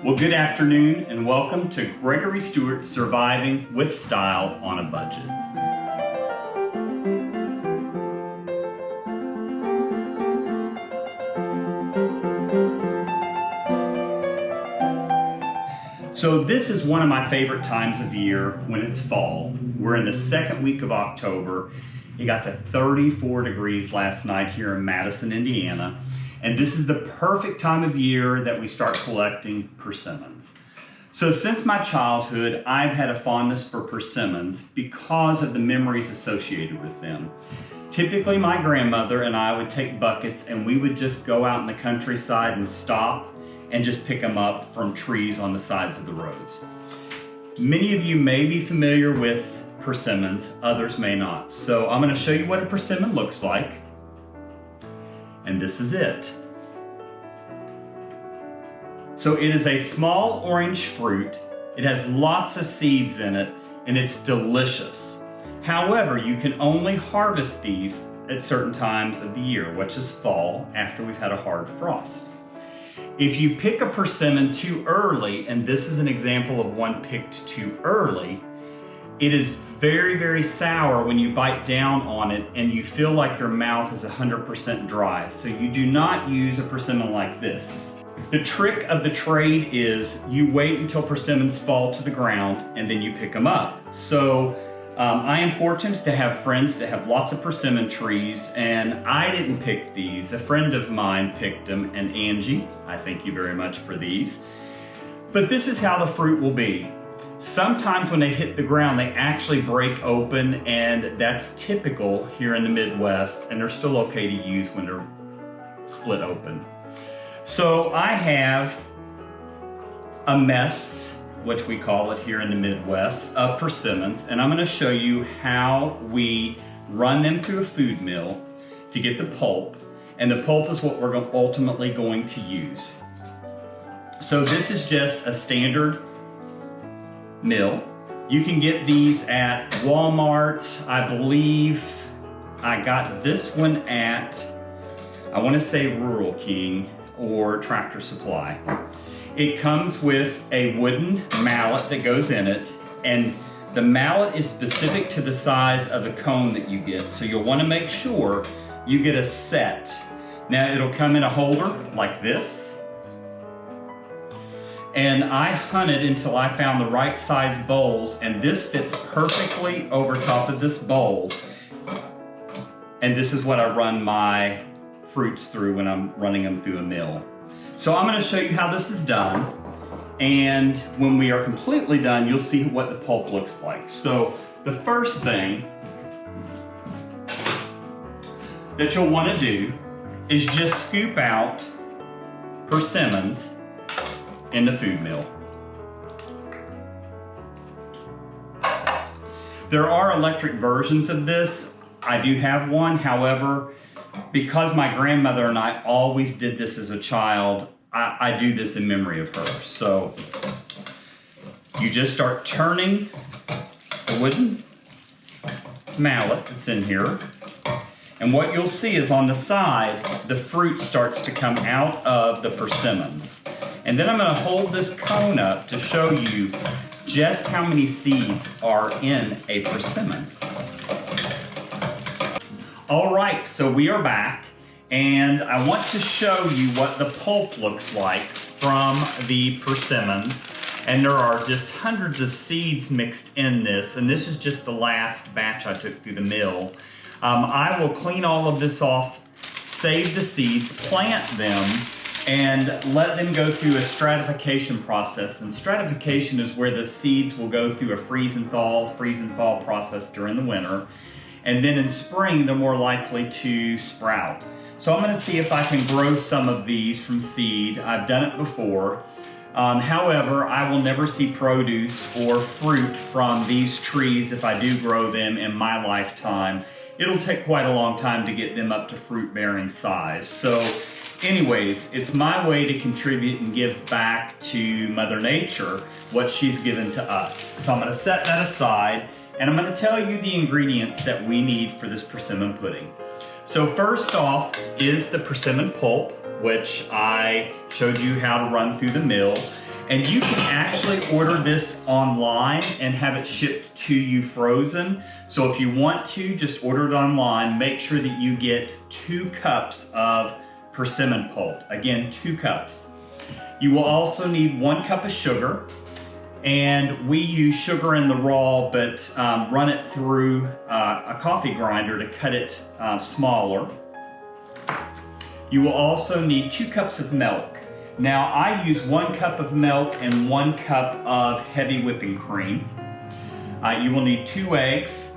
Well, good afternoon and welcome to Gregory Stewart's Surviving with Style on a Budget. So this is one of my favorite times of year when it's fall. We're in the second week of October. It got to 34 degrees last night here in Madison, Indiana. And this is the perfect time of year that we start collecting persimmons. So since my childhood, I've had a fondness for persimmons because of the memories associated with them. Typically, my grandmother and I would take buckets and we would just go out in the countryside and stop and just pick them up from trees on the sides of the roads. Many of you may be familiar with persimmons, others may not. So I'm going to show you what a persimmon looks like. And this is it. So it is a small orange fruit. It has lots of seeds in it and it's delicious. However, you can only harvest these at certain times of the year, which is fall, after we've had a hard frost. If you pick a persimmon too early, and this is an example of one picked too early, it is very, very sour when you bite down on it and you feel like your mouth is 100% dry. So you do not use a persimmon like this. The trick of the trade is you wait until persimmons fall to the ground and then you pick them up. So I am fortunate to have friends that have lots of persimmon trees, and I didn't pick these. A friend of mine picked them, and Angie, I thank you very much for these. But this is how the fruit will be. Sometimes when they hit the ground, they actually break open, and that's typical here in the Midwest, and they're still okay to use when they're split open. So I have a mess, which we call it here in the Midwest, of persimmons, and I'm going to show you how we run them through a food mill to get the pulp, and the pulp is what we're ultimately going to use. So this is just a standard mill. You can get these at Walmart. I believe I got this one at, I want to say Rural King or Tractor Supply. It comes with a wooden mallet that goes in it, and the mallet is specific to the size of the cone that you get. So you'll want to make sure you get a set. Now it'll come in a holder like this. And I hunted until I found the right size bowls, and this fits perfectly over top of this bowl. And this is what I run my fruits through when I'm running them through a mill. So I'm going to show you how this is done, and when we are completely done, you'll see what the pulp looks like. So the first thing that you'll want to do is just scoop out persimmons in the food mill. There are electric versions of this. I do have one, however, because my grandmother and I always did this as a child, I do this in memory of her. So you just start turning the wooden mallet that's in here, and what you'll see is on the side, the fruit starts to come out of the persimmons. And then I'm going to hold this cone up to show you just how many seeds are in a persimmon. All right, so we are back, and I want to show you what the pulp looks like from the persimmons. And there are just hundreds of seeds mixed in this, and this is just the last batch I took through the mill. I will clean all of this off, save the seeds, plant them, and let them go through a stratification process. And stratification is where the seeds will go through a freeze and thaw process during the winter. And then in spring, they're more likely to sprout. So I'm going to see if I can grow some of these from seed. I've done it before. However, I will never see produce or fruit from these trees if I do grow them in my lifetime. It'll take quite a long time to get them up to fruit-bearing size. So anyways, it's my way to contribute and give back to Mother Nature what she's given to us. So I'm going to set that aside, and I'm going to tell you the ingredients that we need for this persimmon pudding. So first off is the persimmon pulp, which I showed you how to run through the mill. And you can actually order this online and have it shipped to you frozen. So if you want to, just order it online. Make sure that you get 2 cups of persimmon pulp. Again, 2 cups. You will also need 1 cup of sugar. And we use sugar in the raw, but run it through a coffee grinder to cut it smaller. You will also need 2 cups of milk. Now I use 1 cup of milk and 1 cup of heavy whipping cream. You will need 2 eggs.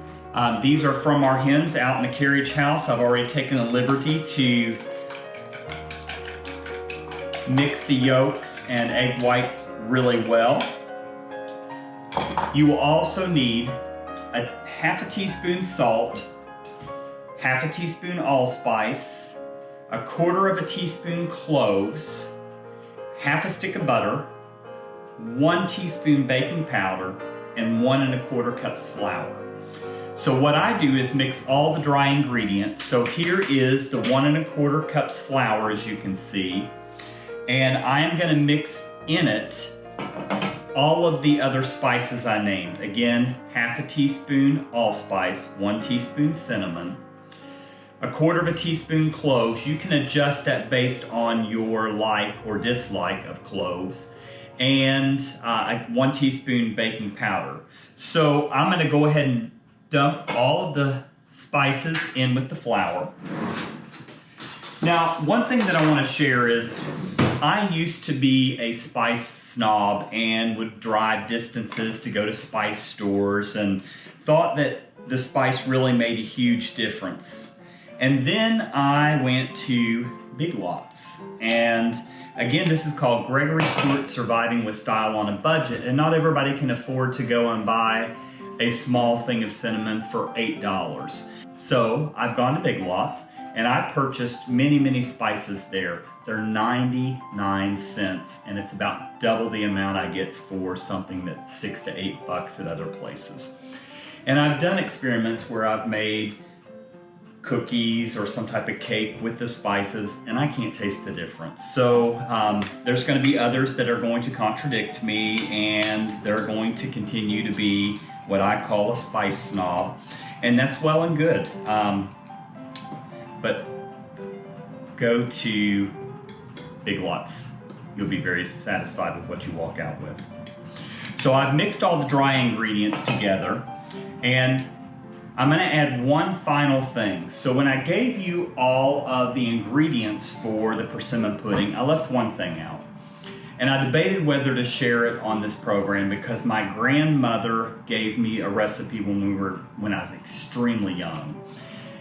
These are from our hens out in the carriage house. I've already taken the liberty to mix the yolks and egg whites really well. You will also need a half a teaspoon salt, half a teaspoon allspice, a quarter of a teaspoon cloves, half a stick of butter, 1 teaspoon baking powder, and 1 1/4 cups flour. So what I do is mix all the dry ingredients. So here is the 1 1/4 cups flour, as you can see, and I am going to mix in it all of the other spices I named. Again, half a teaspoon allspice, 1 teaspoon cinnamon, a quarter of a teaspoon cloves. You can adjust that based on your like or dislike of cloves, and 1 teaspoon baking powder. So I'm going to go ahead and dump all of the spices in with the flour. Now, one thing that I want to share is I used to be a spice snob and would drive distances to go to spice stores and thought that the spice really made a huge difference. And then I went to Big Lots. And again, this is called Gregory Stewart Surviving with Style on a Budget. And not everybody can afford to go and buy a small thing of cinnamon for $8. So I've gone to Big Lots and I purchased many, many spices there. They're 99 cents, and it's about double the amount I get for something that's $6 to $8 at other places. And I've done experiments where I've made cookies or some type of cake with the spices, and I can't taste the difference. So there's going to be others that are going to contradict me, and they're going to continue to be what I call a spice snob, and that's well and good. But go to Big Lots. You'll be very satisfied with what you walk out with. So I've mixed all the dry ingredients together, and I'm going to add one final thing. So when I gave you all of the ingredients for the persimmon pudding, I left one thing out. And I debated whether to share it on this program because my grandmother gave me a recipe when I was extremely young.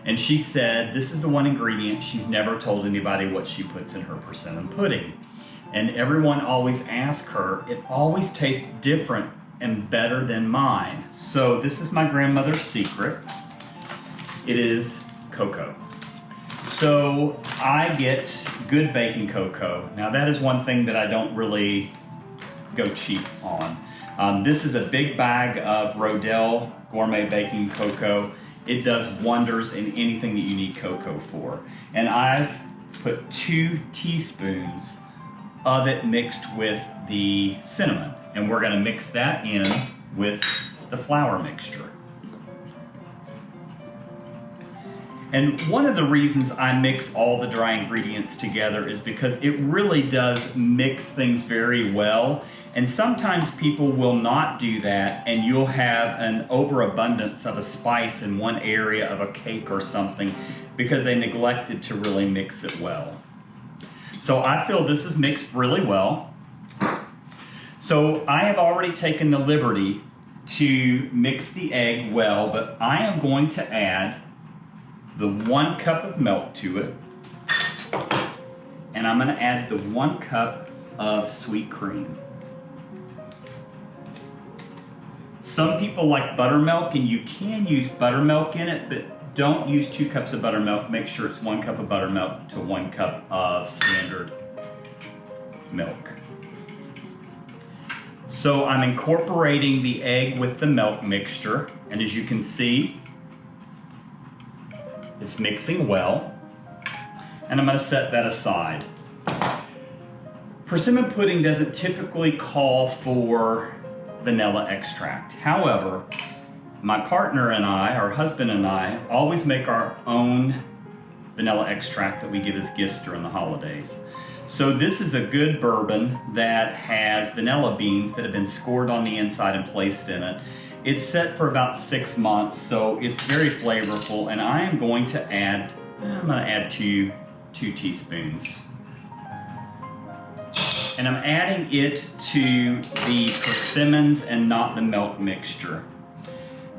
And she said, this is the one ingredient she's never told anybody what she puts in her persimmon pudding. And everyone always asks her, it always tastes different and better than mine. So this is my grandmother's secret. It is cocoa. So I get good baking cocoa. Now that is one thing that I don't really go cheap on. This is a big bag of Rodell Gourmet Baking Cocoa. It does wonders in anything that you need cocoa for. And I've put 2 teaspoons of it mixed with the cinnamon. And we're gonna mix that in with the flour mixture. And one of the reasons I mix all the dry ingredients together is because it really does mix things very well. And sometimes people will not do that, and you'll have an overabundance of a spice in one area of a cake or something because they neglected to really mix it well. So I feel this is mixed really well. So I have already taken the liberty to mix the egg well, but I am going to add the 1 cup of milk to it, and I'm going to add the 1 cup of sweet cream. Some people like buttermilk, and you can use buttermilk in it, but don't use 2 cups of buttermilk. Make sure it's 1 cup of buttermilk to 1 cup of standard milk. So I'm incorporating the egg with the milk mixture, and as you can see, it's mixing well, and I'm going to set that aside. Persimmon pudding doesn't typically call for vanilla extract. However, my partner and I, our husband and I, always make our own vanilla extract that we give as gifts during the holidays. So this is a good bourbon that has vanilla beans that have been scored on the inside and placed in it. It's set for about 6 months, so it's very flavorful, and I am going to add, two teaspoons. And I'm adding it to the persimmons and not the milk mixture.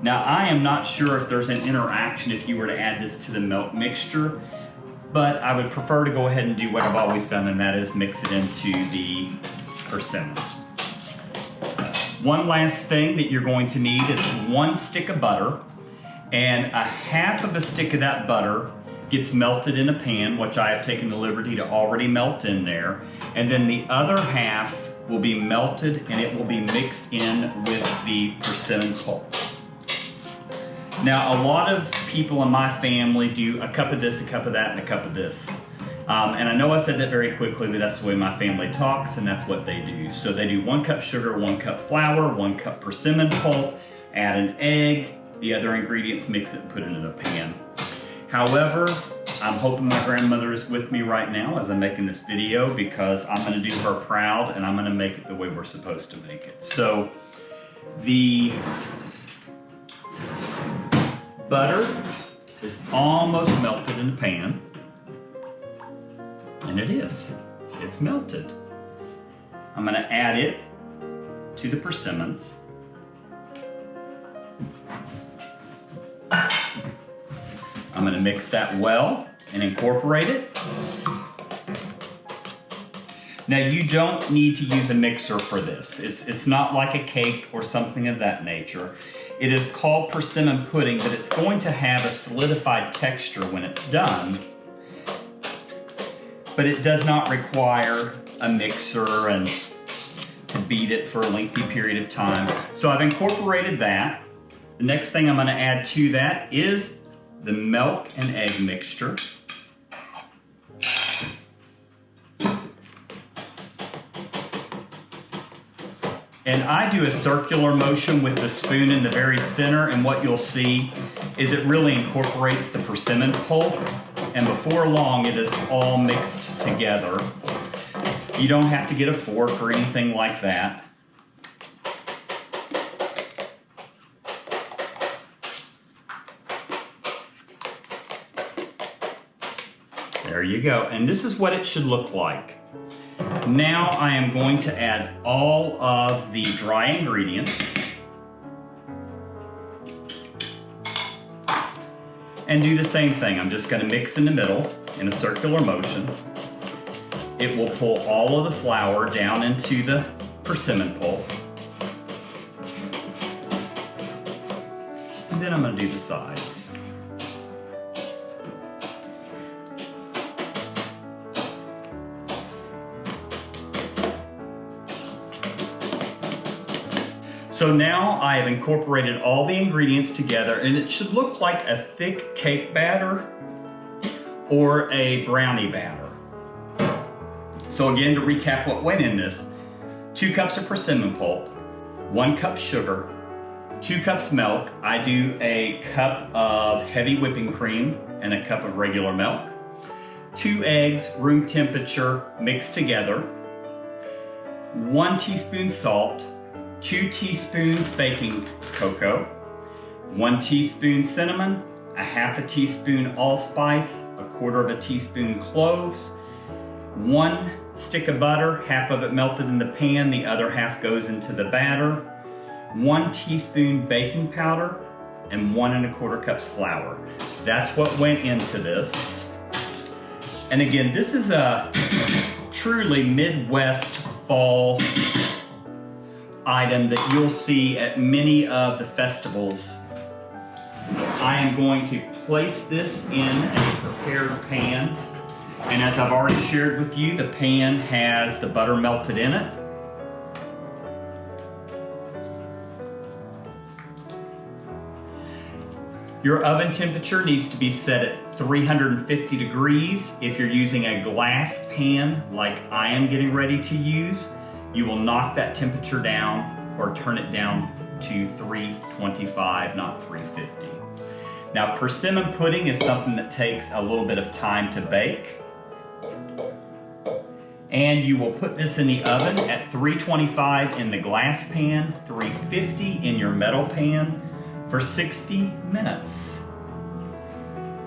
Now, I am not sure if there's an interaction if you were to add this to the milk mixture, but I would prefer to go ahead and do what I've always done, and that is mix it into the persimmons. One last thing that you're going to need is 1 stick of butter, and a half of a stick of that butter gets melted in a pan, which I have taken the liberty to already melt in there, and then the other half will be melted and it will be mixed in with the persimmon pulp. Now, a lot of people in my family do a cup of this, a cup of that, and a cup of this. And I know I said that very quickly, but that's the way my family talks, and that's what they do. So they do 1 cup sugar, 1 cup flour, 1 cup persimmon pulp, add an egg, the other ingredients, mix it and put it in a pan. However, I'm hoping my grandmother is with me right now as I'm making this video, because I'm gonna do her proud and I'm gonna make it the way we're supposed to make it. So the butter is almost melted in the pan, and it is. It's melted. I'm gonna add it to the persimmons. I'm gonna mix that well and incorporate it. Now, you don't need to use a mixer for this. It's not like a cake or something of that nature. It is called persimmon pudding, but it's going to have a solidified texture when it's done. But it does not require a mixer and to beat it for a lengthy period of time. So I've incorporated that. The next thing I'm gonna add to that is the milk and egg mixture. And I do a circular motion with the spoon in the very center, and what you'll see is it really incorporates the persimmon pulp, and before long it is all mixed together. You don't have to get a fork or anything like that. There you go, and this is what it should look like. Now I am going to add all of the dry ingredients and do the same thing. I'm just going to mix in the middle in a circular motion. It will pull all of the flour down into the persimmon pulp. And then I'm going to do the sides. So now I have incorporated all the ingredients together, and it should look like a thick cake batter or a brownie batter. So again, to recap what went in this: 2 cups of persimmon pulp, 1 cup sugar, 2 cups milk. I do a cup of heavy whipping cream and a cup of regular milk. 2 eggs, room temperature, mixed together. 1 teaspoon salt. 2 teaspoons baking cocoa, 1 teaspoon cinnamon, a half a teaspoon allspice, 1/4 teaspoon cloves, 1 stick of butter, half of it melted in the pan, the other half goes into the batter, 1 teaspoon baking powder, and 1 1/4 cups flour. That's what went into this. And again, this is a truly Midwest fall item that you'll see at many of the festivals. I am going to place this in a prepared pan, and as I've already shared with you, the pan has the butter melted in it. Your oven temperature needs to be set at 350 degrees. If you're using a glass pan like I am getting ready to use, you will knock that temperature down or turn it down to 325, not 350. Now, persimmon pudding is something that takes a little bit of time to bake. And you will put this in the oven at 325 in the glass pan, 350 in your metal pan for 60 minutes.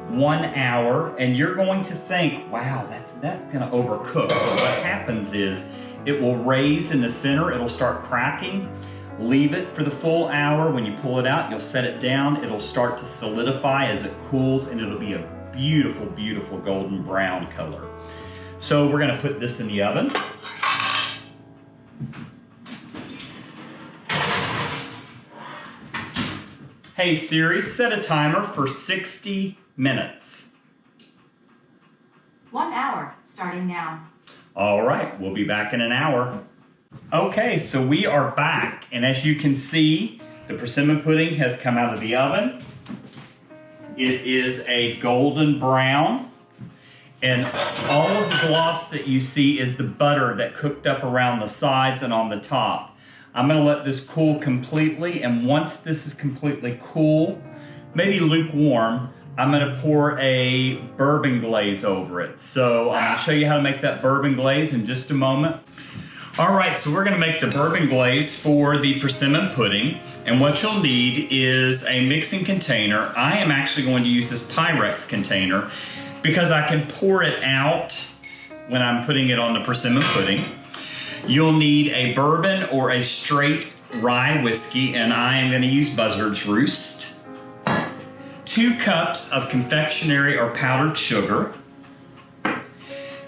1 hour, and you're going to think, wow, that's gonna overcook. But what happens is it will raise in the center, it'll start cracking. Leave it for the full hour. When you pull it out, you'll set it down. It'll start to solidify as it cools, and it'll be a beautiful, beautiful golden brown color. So we're gonna put this in the oven. Hey Siri, set a timer for 60 minutes. 1 hour, starting now. All right, we'll be back in an hour. Okay, so we are back, and as you can see, the persimmon pudding has come out of the oven. It is a golden brown, and all of the gloss that you see is the butter that cooked up around the sides and on the top. I'm gonna let this cool completely, and once this is completely cool, maybe lukewarm, I'm gonna pour a bourbon glaze over it. So I'm gonna show you how to make that bourbon glaze in just a moment. All right, so we're gonna make the bourbon glaze for the persimmon pudding. And what you'll need is a mixing container. I am actually going to use this Pyrex container because I can pour it out when I'm putting it on the persimmon pudding. You'll need a bourbon or a straight rye whiskey, and I am gonna use Buzzard's Roost. 2 cups of confectionery or powdered sugar.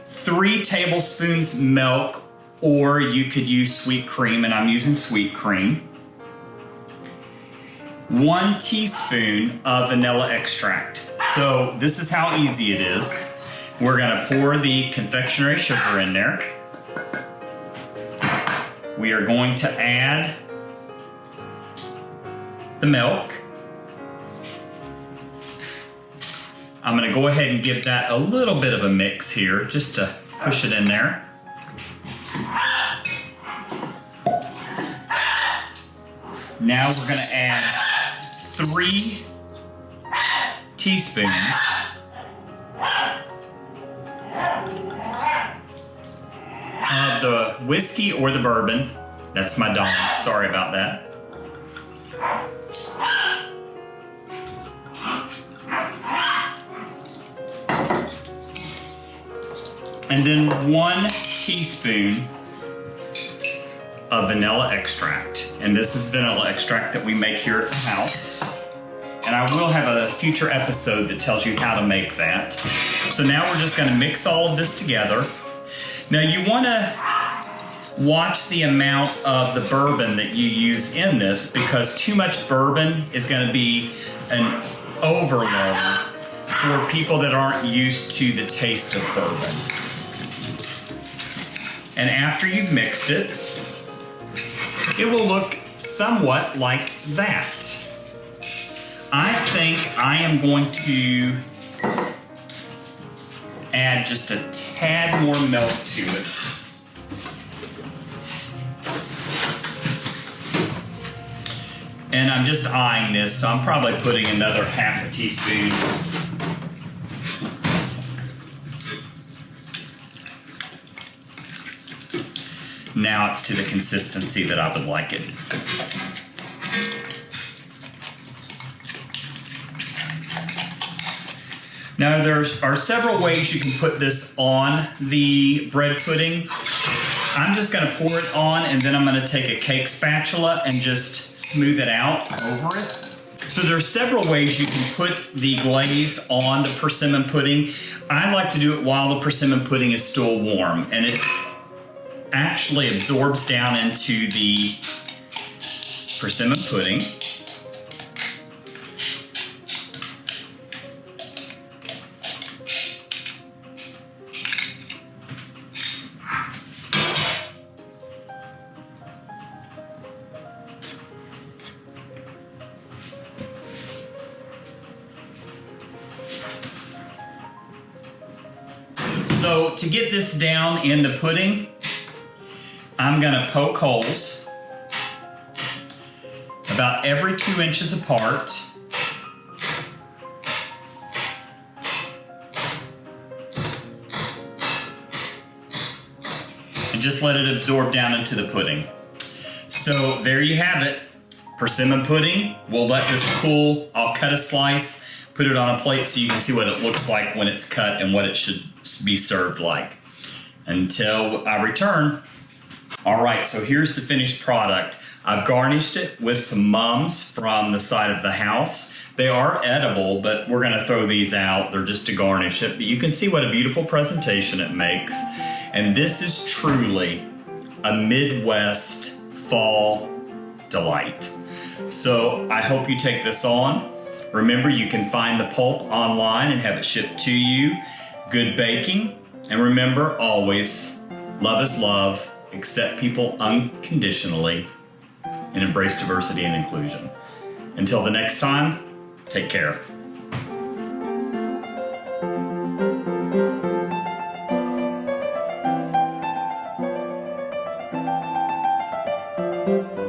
3 tablespoons milk, or you could use sweet cream, and I'm using sweet cream. 1 teaspoon of vanilla extract. So this is how easy it is. We're gonna pour the confectionery sugar in there. We are going to add the milk. I'm gonna go ahead and give that a little bit of a mix here, just to push it in there. Now we're gonna add 3 teaspoons of the whiskey or the bourbon. That's my dog, sorry about that. And then 1 teaspoon of vanilla extract. And this is vanilla extract that we make here at the house. And I will have a future episode that tells you how to make that. So now we're just gonna mix all of this together. Now you wanna watch the amount of the bourbon that you use in this, because too much bourbon is gonna be an overload for people that aren't used to the taste of bourbon. And after you've mixed it, it will look somewhat like that. I think I am going to add just a tad more milk to it. And I'm just eyeing this, so I'm probably putting another half a teaspoon. Now it's to the consistency that I would like it. Now there are several ways you can put this on the bread pudding. I'm just gonna pour it on, and then I'm gonna take a cake spatula and just smooth it out over it. So there's several ways you can put the glaze on the persimmon pudding. I like to do it while the persimmon pudding is still warm, and it actually absorbs down into the persimmon pudding. So to get this down in the pudding, I'm gonna poke holes about every 2 inches apart. And just let it absorb down into the pudding. So there you have it, persimmon pudding. We'll let this cool. I'll cut a slice, put it on a plate so you can see what it looks like when it's cut and what it should be served like. Until I return. All right, so here's the finished product. I've garnished it with some mums from the side of the house. They are edible, but we're gonna throw these out. They're just to garnish it, but you can see what a beautiful presentation it makes. And this is truly a Midwest fall delight. So I hope you take this on. Remember, you can find the pulp online and have it shipped to you. Good baking. And remember always, love is love, accept people unconditionally, and embrace diversity and inclusion. Until the next time, take care. Thank you.